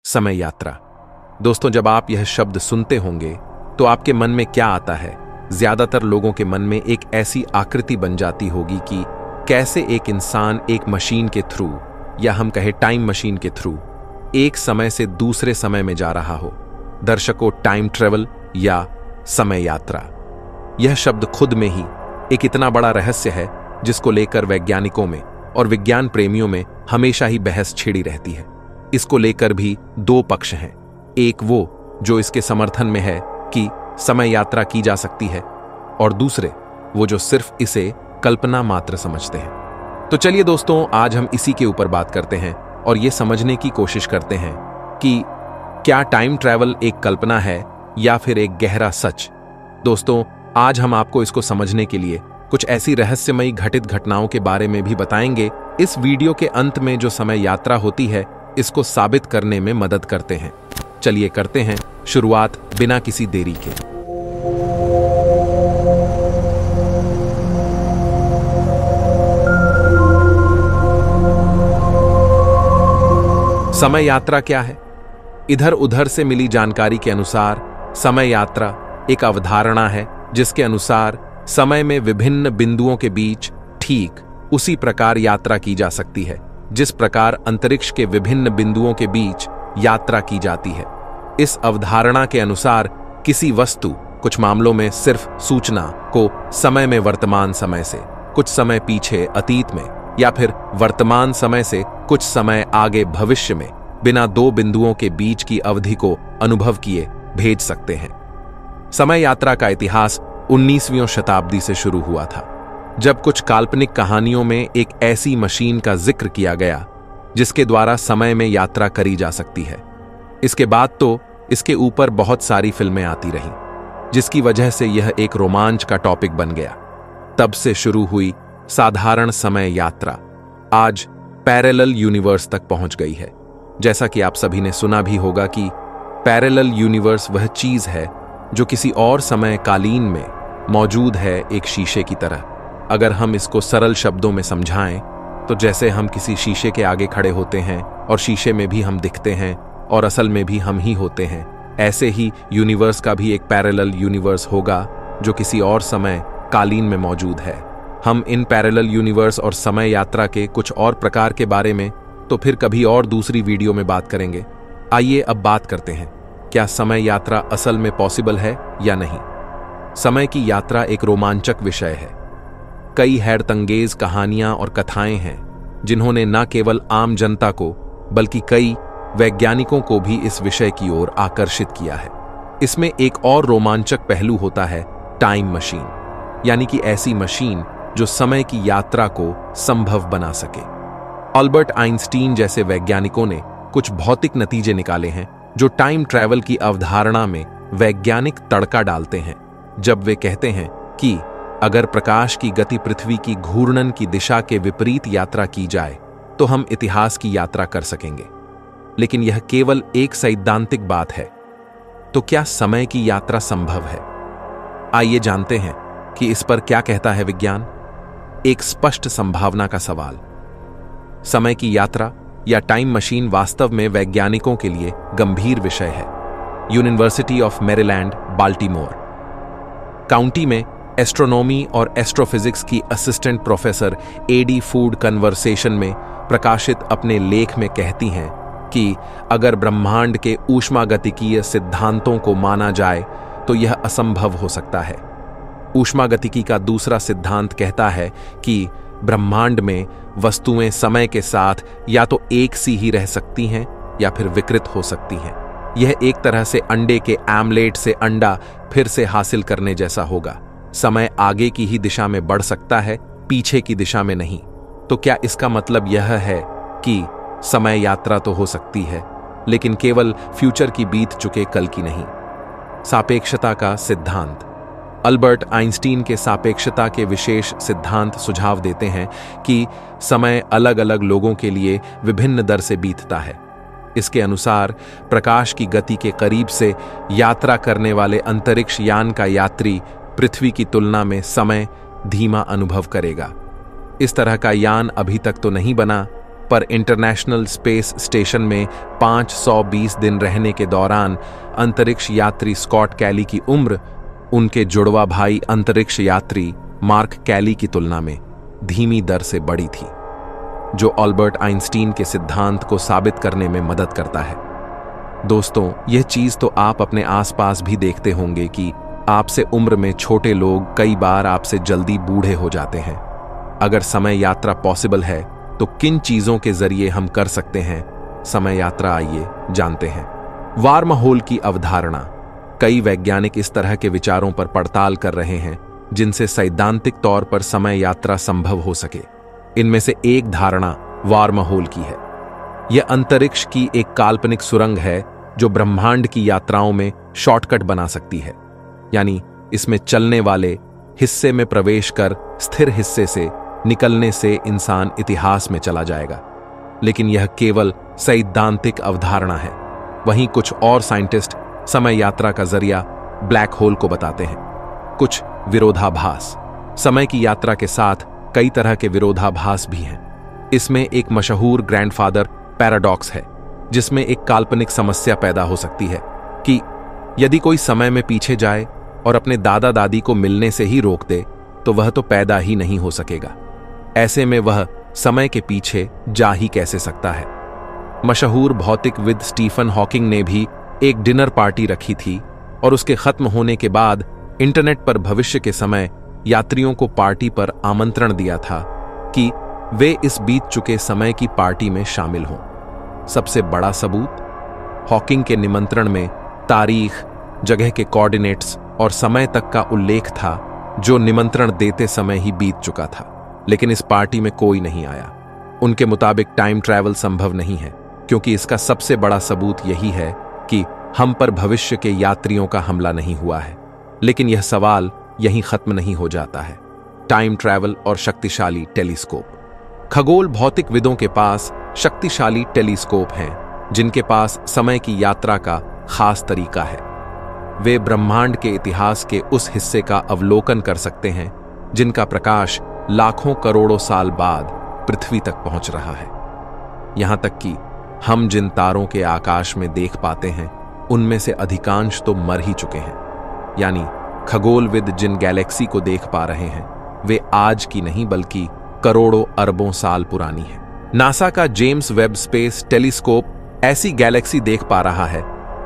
समय यात्रा। दोस्तों, जब आप यह शब्द सुनते होंगे तो आपके मन में क्या आता है? ज्यादातर लोगों के मन में एक ऐसी आकृति बन जाती होगी कि कैसे एक इंसान एक मशीन के थ्रू, या हम कहें टाइम मशीन के थ्रू, एक समय से दूसरे समय में जा रहा हो। दर्शकों, टाइम ट्रेवल या समय यात्रा, यह शब्द खुद में ही एक इतना बड़ा रहस्य है जिसको लेकर वैज्ञानिकों में और विज्ञान प्रेमियों में हमेशा ही बहस छिड़ी रहती है। इसको लेकर भी दो पक्ष हैं। एक वो जो इसके समर्थन में है कि समय यात्रा की जा सकती है, और दूसरे वो जो सिर्फ इसे कल्पना मात्र समझते हैं। तो चलिए दोस्तों, आज हम इसी के ऊपर बात करते हैं और ये समझने की कोशिश करते हैं कि क्या टाइम ट्रैवल एक कल्पना है या फिर एक गहरा सच। दोस्तों, आज हम आपको इसको समझने के लिए कुछ ऐसी रहस्यमयी घटित घटनाओं के बारे में भी बताएंगे। इस वीडियो के अंत में जो समय यात्रा होती है, इसको साबित करने में मदद करते हैं। चलिए करते हैं शुरुआत बिना किसी देरी के। समय यात्रा क्या है? इधर उधर से मिली जानकारी के अनुसार समय यात्रा एक अवधारणा है जिसके अनुसार समय में विभिन्न बिंदुओं के बीच ठीक उसी प्रकार यात्रा की जा सकती है जिस प्रकार अंतरिक्ष के विभिन्न बिंदुओं के बीच यात्रा की जाती है। इस अवधारणा के अनुसार किसी वस्तु कुछ मामलों में सिर्फ सूचना को समय में वर्तमान समय से कुछ समय पीछे अतीत में, या फिर वर्तमान समय से कुछ समय आगे भविष्य में, बिना दो बिंदुओं के बीच की अवधि को अनुभव किए भेज सकते हैं। समय यात्रा का इतिहास 19वीं शताब्दी से शुरू हुआ था, जब कुछ काल्पनिक कहानियों में एक ऐसी मशीन का जिक्र किया गया जिसके द्वारा समय में यात्रा करी जा सकती है। इसके बाद तो इसके ऊपर बहुत सारी फिल्में आती रहीं, जिसकी वजह से यह एक रोमांच का टॉपिक बन गया। तब से शुरू हुई साधारण समय यात्रा आज पैरेलल यूनिवर्स तक पहुंच गई है। जैसा कि आप सभी ने सुना भी होगा कि पैरेलल यूनिवर्स वह चीज है जो किसी और समय कालीन में मौजूद है, एक शीशे की तरह। अगर हम इसको सरल शब्दों में समझाएं तो जैसे हम किसी शीशे के आगे खड़े होते हैं और शीशे में भी हम दिखते हैं और असल में भी हम ही होते हैं, ऐसे ही यूनिवर्स का भी एक पैरेलल यूनिवर्स होगा जो किसी और समय कालीन में मौजूद है। हम इन पैरेलल यूनिवर्स और समय यात्रा के कुछ और प्रकार के बारे में तो फिर कभी और दूसरी वीडियो में बात करेंगे। आइए अब बात करते हैं, क्या समय यात्रा असल में पॉसिबल है या नहीं। समय की यात्रा एक रोमांचक विषय है। कई हैरतअंगेज कहानियां और कथाएं हैं जिन्होंने न केवल आम जनता को बल्कि कई वैज्ञानिकों को भी इस विषय की ओर आकर्षित किया है। इसमें एक और रोमांचक पहलू होता है टाइम मशीन, यानी कि ऐसी मशीन जो समय की यात्रा को संभव बना सके। अल्बर्ट आइंस्टीन जैसे वैज्ञानिकों ने कुछ भौतिक नतीजे निकाले हैं जो टाइम ट्रैवल की अवधारणा में वैज्ञानिक तड़का डालते हैं, जब वे कहते हैं कि अगर प्रकाश की गति पृथ्वी की घूर्णन की दिशा के विपरीत यात्रा की जाए तो हम इतिहास की यात्रा कर सकेंगे। लेकिन यह केवल एक सैद्धांतिक बात है। तो क्या समय की यात्रा संभव है? आइए जानते हैं कि इस पर क्या कहता है विज्ञान। एक स्पष्ट संभावना का सवाल। समय की यात्रा या टाइम मशीन वास्तव में वैज्ञानिकों के लिए गंभीर विषय है। University of Maryland, Baltimore county में एस्ट्रोनॉमी और एस्ट्रोफिजिक्स की assistant professor Adi Foord conversation में प्रकाशित अपने लेख में कहती हैं कि अगर ब्रह्मांड के ऊष्मागतिकीय सिद्धांतों को माना जाए तो यह असंभव हो सकता है। ऊष्मागतिकी का दूसरा सिद्धांत कहता है कि ब्रह्मांड में वस्तुएं समय के साथ या तो एक सी ही रह सकती हैं या फिर विकृत हो सकती हैं। यह एक तरह से अंडे के आमलेट से अंडा फिर से हासिल करने जैसा होगा। समय आगे की ही दिशा में बढ़ सकता है, पीछे की दिशा में नहीं। तो क्या इसका मतलब यह है कि समय यात्रा तो हो सकती है, लेकिन केवल फ्यूचर की बीत चुके कल की नहीं। सापेक्षता का सिद्धांत। अल्बर्ट आइंस्टीन के सापेक्षता के विशेष सिद्धांत सुझाव देते हैं कि समय अलग अलग लोगों के लिए विभिन्न दर से बीतता है। इसके अनुसार प्रकाश की गति के करीब से यात्रा करने वाले अंतरिक्ष यान का यात्री पृथ्वी की तुलना में समय धीमा अनुभव करेगा। इस तरह का यान अभी तक तो नहीं बना, पर इंटरनेशनल स्पेस स्टेशन में 520 दिन रहने के दौरान अंतरिक्ष यात्री स्कॉट कैली की उम्र उनके जुड़वा भाई अंतरिक्ष यात्री मार्क कैली की तुलना में धीमी दर से बड़ी थी, जो अल्बर्ट आइंस्टीन के सिद्धांत को साबित करने में मदद करता है। दोस्तों, यह चीज तो आप अपने आसपास भी देखते होंगे कि आपसे उम्र में छोटे लोग कई बार आपसे जल्दी बूढ़े हो जाते हैं। अगर समय यात्रा पॉसिबल है तो किन चीजों के जरिए हम कर सकते हैं समय यात्रा, आइए जानते हैं। वार्महोल की अवधारणा। कई वैज्ञानिक इस तरह के विचारों पर पड़ताल कर रहे हैं जिनसे सैद्धांतिक तौर पर समय यात्रा संभव हो सके। इनमें से एक धारणा वार्महोल की है। यह अंतरिक्ष की एक काल्पनिक सुरंग है जो ब्रह्मांड की यात्राओं में शॉर्टकट बना सकती है। यानी इसमें चलने वाले हिस्से में प्रवेश कर स्थिर हिस्से से निकलने से इंसान इतिहास में चला जाएगा। लेकिन यह केवल सैद्धांतिक अवधारणा है। वहीं कुछ और साइंटिस्ट समय यात्रा का जरिया ब्लैक होल को बताते हैं। कुछ विरोधाभास। समय की यात्रा के साथ कई तरह के विरोधाभास भी हैं। इसमें एक मशहूर ग्रैंडफादर पैराडॉक्स है, जिसमें एक काल्पनिक समस्या पैदा हो सकती है कि यदि कोई समय में पीछे जाए और अपने दादा दादी को मिलने से ही रोक दे तो वह तो पैदा ही नहीं हो सकेगा। ऐसे में वह समय के पीछे जा ही कैसे सकता है। मशहूर भौतिकविद स्टीफन हॉकिंग ने भी एक डिनर पार्टी रखी थी और उसके खत्म होने के बाद इंटरनेट पर भविष्य के समय यात्रियों को पार्टी पर आमंत्रण दिया था कि वे इस बीत चुके समय की पार्टी में शामिल हों। सबसे बड़ा सबूत, हॉकिंग के निमंत्रण में तारीख, जगह के कोऑर्डिनेट्स और समय तक का उल्लेख था जो निमंत्रण देते समय ही बीत चुका था, लेकिन इस पार्टी में कोई नहीं आया। उनके मुताबिक टाइम ट्रैवल संभव नहीं है, क्योंकि इसका सबसे बड़ा सबूत यही है कि हम पर भविष्य के यात्रियों का हमला नहीं हुआ है। लेकिन यह सवाल यहीं खत्म नहीं हो जाता है। टाइम ट्रैवल और शक्तिशाली टेलीस्कोप। खगोल भौतिकविदों के पास शक्तिशाली टेलीस्कोप हैं जिनके पास समय की यात्रा का खास तरीका है। वे ब्रह्मांड के इतिहास के उस हिस्से का अवलोकन कर सकते हैं जिनका प्रकाश लाखों करोड़ों साल बाद पृथ्वी तक पहुंच रहा है। यहां तक कि हम जिन तारों के आकाश में देख पाते हैं उनमें से अधिकांश तो मर ही चुके हैं। यानी खगोलविद जिन गैलेक्सी को देख पा रहे हैं वे आज की नहीं बल्कि करोड़ों अरबों साल पुरानी है। नासा का जेम्स वेब स्पेस टेलीस्कोप ऐसी गैलेक्सी देख पा रहा है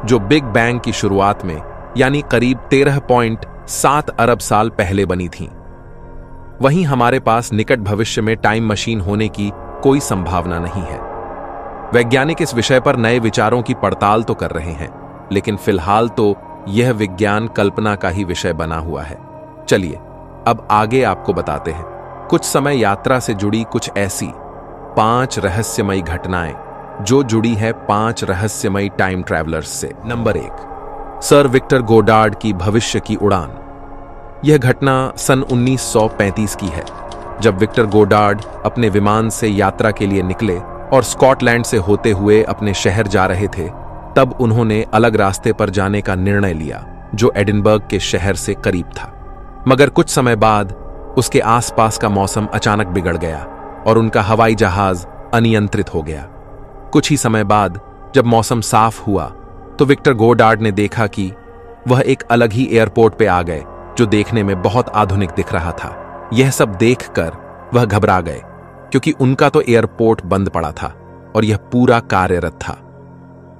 जो बिग बैंग की शुरुआत में यानी करीब 13.7 अरब साल पहले बनी थी। वहीं हमारे पास निकट भविष्य में टाइम मशीन होने की कोई संभावना नहीं है। वैज्ञानिक इस विषय पर नए विचारों की पड़ताल तो कर रहे हैं, लेकिन फिलहाल तो यह विज्ञान कल्पना का ही विषय बना हुआ है। चलिए अब आगे आपको बताते हैं कुछ समय यात्रा से जुड़ी कुछ ऐसी 5 रहस्यमयी घटनाएं जो जुड़ी है 5 रहस्यमयी टाइम ट्रैवलर्स से। नंबर 1, सर विक्टर गोडार्ड की भविष्य की उड़ान। यह घटना सन 1935 की है, जब विक्टर गोडार्ड अपने विमान से यात्रा के लिए निकले और स्कॉटलैंड से होते हुए अपने शहर जा रहे थे। तब उन्होंने अलग रास्ते पर जाने का निर्णय लिया जो एडिनबर्ग के शहर से करीब था। मगर कुछ समय बाद उसके आसपास का मौसम अचानक बिगड़ गया और उनका हवाई जहाज अनियंत्रित हो गया। कुछ ही समय बाद जब मौसम साफ हुआ तो विक्टर गोडार्ड ने देखा कि वह एक अलग ही एयरपोर्ट पे आ गए जो देखने में बहुत आधुनिक दिख रहा था। यह सब देखकर वह घबरा गए क्योंकि उनका तो एयरपोर्ट बंद पड़ा था और यह पूरा कार्यरत था।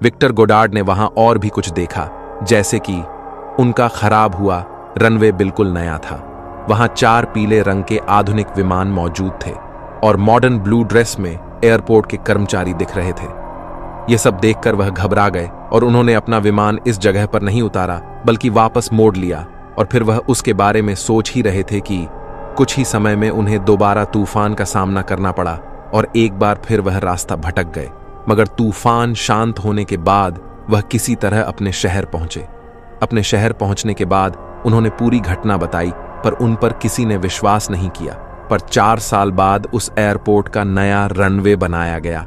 विक्टर गोडार्ड ने वहां और भी कुछ देखा, जैसे कि उनका खराब हुआ रनवे बिल्कुल नया था। वहां 4 पीले रंग के आधुनिक विमान मौजूद थे और मॉडर्न ब्लू ड्रेस में एयरपोर्ट के कर्मचारी दिख रहे थे। यह सब देखकर वह घबरा गए और उन्होंने अपना विमान इस जगह पर नहीं उतारा बल्कि वापस मोड़ लिया। और फिर वह उसके बारे में सोच ही रहे थे कि कुछ ही समय में उन्हें दोबारा तूफान का सामना करना पड़ा और एक बार फिर वह रास्ता भटक गए। मगर तूफान शांत होने के बाद वह किसी तरह अपने शहर पहुंचे। अपने शहर पहुंचने के बाद उन्होंने पूरी घटना बताई, पर उन पर किसी ने विश्वास नहीं किया। पर 4 साल बाद उस एयरपोर्ट का नया रनवे बनाया गया।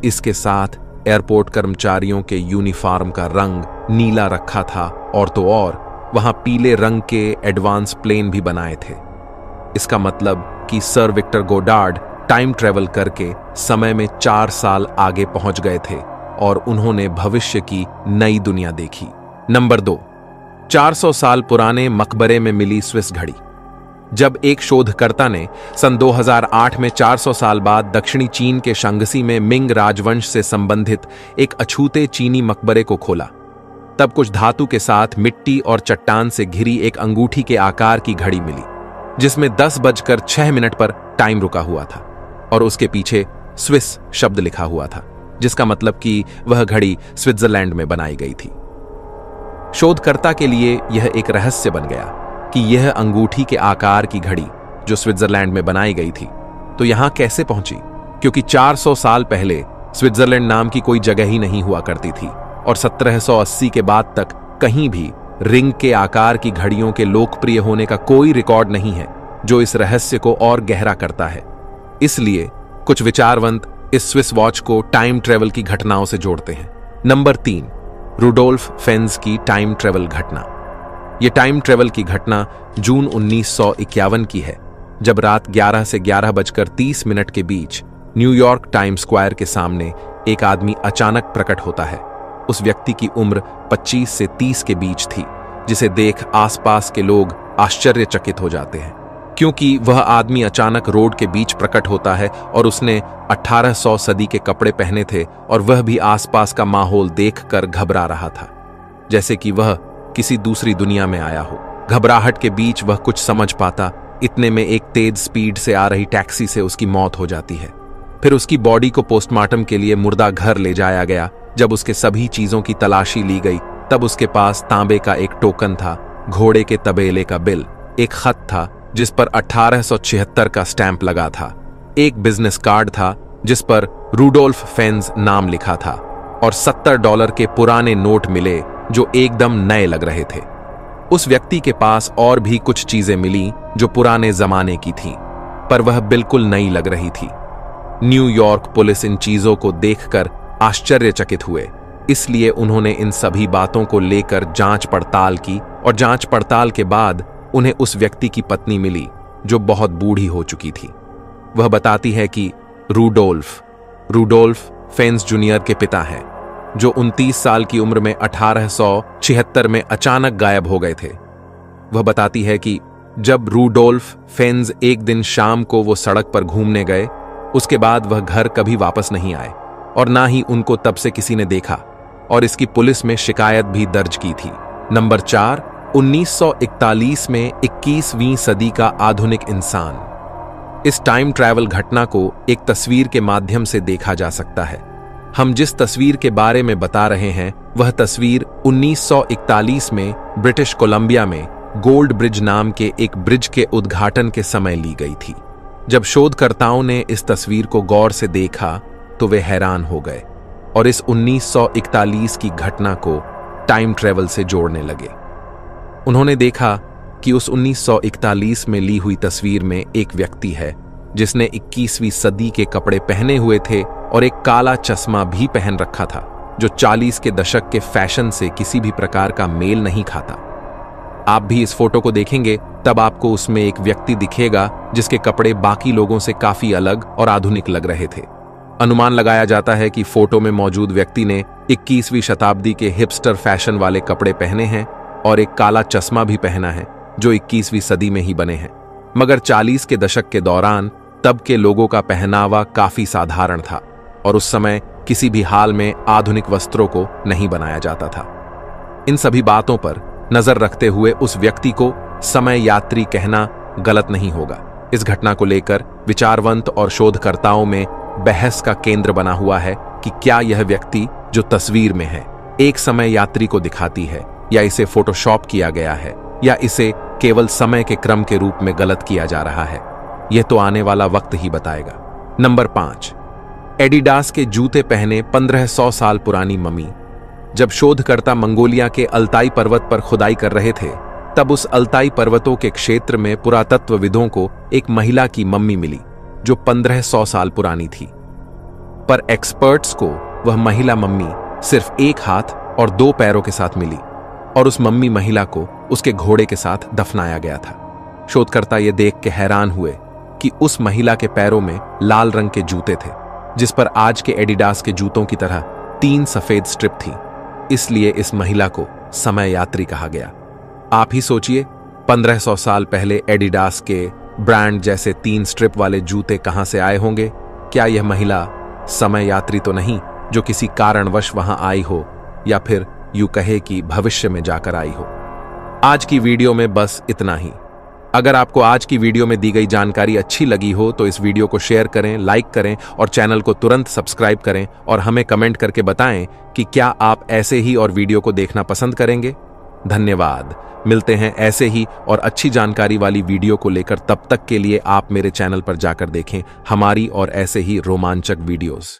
इसके साथ एयरपोर्ट कर्मचारियों के यूनिफॉर्म का रंग नीला रखा था और तो और वहां पीले रंग के एडवांस प्लेन भी बनाए थे। इसका मतलब कि sir Victor Goddard time travel करके समय में 4 साल आगे पहुंच गए थे और उन्होंने भविष्य की नई दुनिया देखी। नंबर 2, 400 साल पुराने मकबरे में मिली स्विस घड़ी। जब एक शोधकर्ता ने सन 2008 में 400 साल बाद दक्षिणी चीन के शांग्सी में मिंग राजवंश से संबंधित एक अछूते चीनी मकबरे को खोला, तब कुछ धातु के साथ मिट्टी और चट्टान से घिरी एक अंगूठी के आकार की घड़ी मिली, जिसमें 10:06 पर टाइम रुका हुआ था और उसके पीछे स्विस शब्द लिखा हुआ था, जिसका मतलब कि वह घड़ी स्विट्जरलैंड में बनाई गई थी। शोधकर्ता के लिए यह एक रहस्य बन गया कि यह अंगूठी के आकार की घड़ी जो स्विट्जरलैंड में बनाई गई थी, तो यहां कैसे पहुंची, क्योंकि 400 साल पहले स्विट्जरलैंड नाम की कोई जगह ही नहीं हुआ करती थी और 1780 के बाद तक कहीं भी रिंग के आकार की घड़ियों के लोकप्रिय होने का कोई रिकॉर्ड नहीं है, जो इस रहस्य को और गहरा करता है। इसलिए कुछ विचारवंत इस स्विस वॉच को टाइम ट्रेवल की घटनाओं से जोड़ते हैं। नंबर 3, रुडोल्फ फेन्ज की टाइम ट्रेवल घटना। यह टाइम ट्रेवल की घटना जून 1951 की है, जब रात 11 से 11:30 के बीच न्यूयॉर्क टाइम स्क्वायर के सामने एक आदमी अचानक प्रकट होता है। उस व्यक्ति की उम्र 25 से 30 के बीच थी, जिसे देख आसपास के लोग आश्चर्यचकित हो जाते हैं, क्योंकि वह आदमी अचानक रोड के बीच प्रकट होता है और उसने 1800 सदी के कपड़े पहने थे और वह भी आसपास का माहौल देखकर घबरा रहा था, जैसे कि वह किसी दूसरी दुनिया में आया हो। घबराहट के बीच वह कुछ समझ पाता, इतने में एक तेज स्पीड से आ रही टैक्सी से उसकी मौत हो जाती है। फिर उसकी बॉडी को पोस्टमार्टम के लिए मुर्दा घर ले जाया गया। जब उसके सभी चीजों की तलाशी ली गई, तब उसके पास तांबे का एक टोकन था, घोड़े के तबेले का बिल, एक खत था जिस पर 1876 का स्टैंप लगा था, एक बिजनेस कार्ड था जिस पर रुडोल्फ फेन्ज नाम लिखा था और $70 के पुराने नोट मिले जो एकदम नए लग रहे थे। उस व्यक्ति के पास और भी कुछ चीजें मिली जो पुराने जमाने की थीं, पर वह बिल्कुल नई लग रही थी। न्यूयॉर्क पुलिस इन चीजों को देखकर आश्चर्यचकित हुए, इसलिए उन्होंने इन सभी बातों को लेकर जांच पड़ताल की और जांच पड़ताल के बाद उन्हें उस व्यक्ति की पत्नी मिली जो बहुत बूढ़ी हो चुकी थी। वह बताती है कि रुडोल्फ फेन्ज जूनियर के पिता हैं, जो 29 साल की उम्र में 1876 में अचानक गायब हो गए थे। वह बताती है कि जब रुडोल्फ फेन्ज एक दिन शाम को वो सड़क पर घूमने गए, उसके बाद वह घर कभी वापस नहीं आए और ना ही उनको तब से किसी ने देखा और इसकी पुलिस में शिकायत भी दर्ज की थी। नंबर 4, 1941 में 21वीं सदी का आधुनिक इंसान। इस टाइम ट्रैवल घटना को एक तस्वीर के माध्यम से देखा जा सकता है। हम जिस तस्वीर के बारे में बता रहे हैं वह तस्वीर 1941 में ब्रिटिश कोलंबिया में गोल्ड ब्रिज नाम के एक ब्रिज के उद्घाटन के समय ली गई थी। जब शोधकर्ताओं ने इस तस्वीर को गौर से देखा तो वे हैरान हो गए और इस 1941 की घटना को टाइम ट्रैवल से जोड़ने लगे। उन्होंने देखा कि उस 1941 में ली हुई तस्वीर में एक व्यक्ति है जिसने 21वीं सदी के कपड़े पहने हुए थे और एक काला चश्मा भी पहन रखा था, जो 40 के दशक के फैशन से किसी भी प्रकार का मेल नहीं खाता। आप भी इस फोटो को देखेंगे तब आपको उसमें एक व्यक्ति दिखेगा जिसके कपड़े बाकी लोगों से काफी अलग और आधुनिक लग रहे थे। अनुमान लगाया जाता है कि फोटो में मौजूद व्यक्ति ने 21वीं शताब्दी के हिपस्टर फैशन वाले कपड़े पहने हैं और एक काला चश्मा भी पहना है जो 21वीं सदी में ही बने हैं। मगर 40 के दशक के दौरान तब के लोगों का पहनावा काफी साधारण था और उस समय किसी भी हाल में आधुनिक वस्त्रों को नहीं बनाया जाता था। इन सभी बातों पर नजर रखते हुए उस व्यक्ति को समय यात्री कहना गलत नहीं होगा। इस घटना को लेकर विचारवंत और शोधकर्ताओं में बहस का केंद्र बना हुआ है कि क्या यह व्यक्ति जो तस्वीर में है एक समय यात्री को दिखाती है या इसे फोटोशॉप किया गया है या इसे केवल समय के क्रम के रूप में गलत किया जा रहा है। यह तो आने वाला वक्त ही बताएगा। नंबर 5, एडिडास के जूते पहने 1500 साल पुरानी मम्मी। जब शोधकर्ता मंगोलिया के अल्ताई पर्वत पर खुदाई कर रहे थे, तब उस अल्ताई पर्वतों के क्षेत्र में पुरातत्वविदों को एक महिला की मम्मी मिली जो 1500 साल पुरानी थी। पर एक्सपर्ट्स को वह महिला मम्मी सिर्फ एक हाथ और 2 पैरों के साथ मिली और उस मम्मी महिला को उसके घोड़े के साथ दफनाया गया था। शोधकर्ता ये देख के हैरान हुए कि उस महिला के पैरों में लाल रंग के जूते थे, जिस पर आज के एडिडास के जूतों की तरह 3 सफेद स्ट्रिप थी। इसलिए इस महिला को समय यात्री कहा गया। आप ही सोचिए, 1500 साल पहले एडिडास के ब्रांड जैसे 3 स्ट्रिप वाले जूते कहां से आए होंगे? क्या यह महिला समय यात्री तो नहीं, जो किसी कारणवश वहां आई हो, या फिर यूं कहे कि भविष्य में जाकर आई हो? आज की वीडियो में बस इतना ही। अगर आपको आज की वीडियो में दी गई जानकारी अच्छी लगी हो तो इस वीडियो को शेयर करें, लाइक करें और चैनल को तुरंत सब्सक्राइब करें, और हमें कमेंट करके बताएं कि क्या आप ऐसे ही और वीडियो को देखना पसंद करेंगे। धन्यवाद। मिलते हैं ऐसे ही और अच्छी जानकारी वाली वीडियो को लेकर। तब तक के लिए आप मेरे चैनल पर जाकर देखें हमारी और ऐसे ही रोमांचक वीडियोस।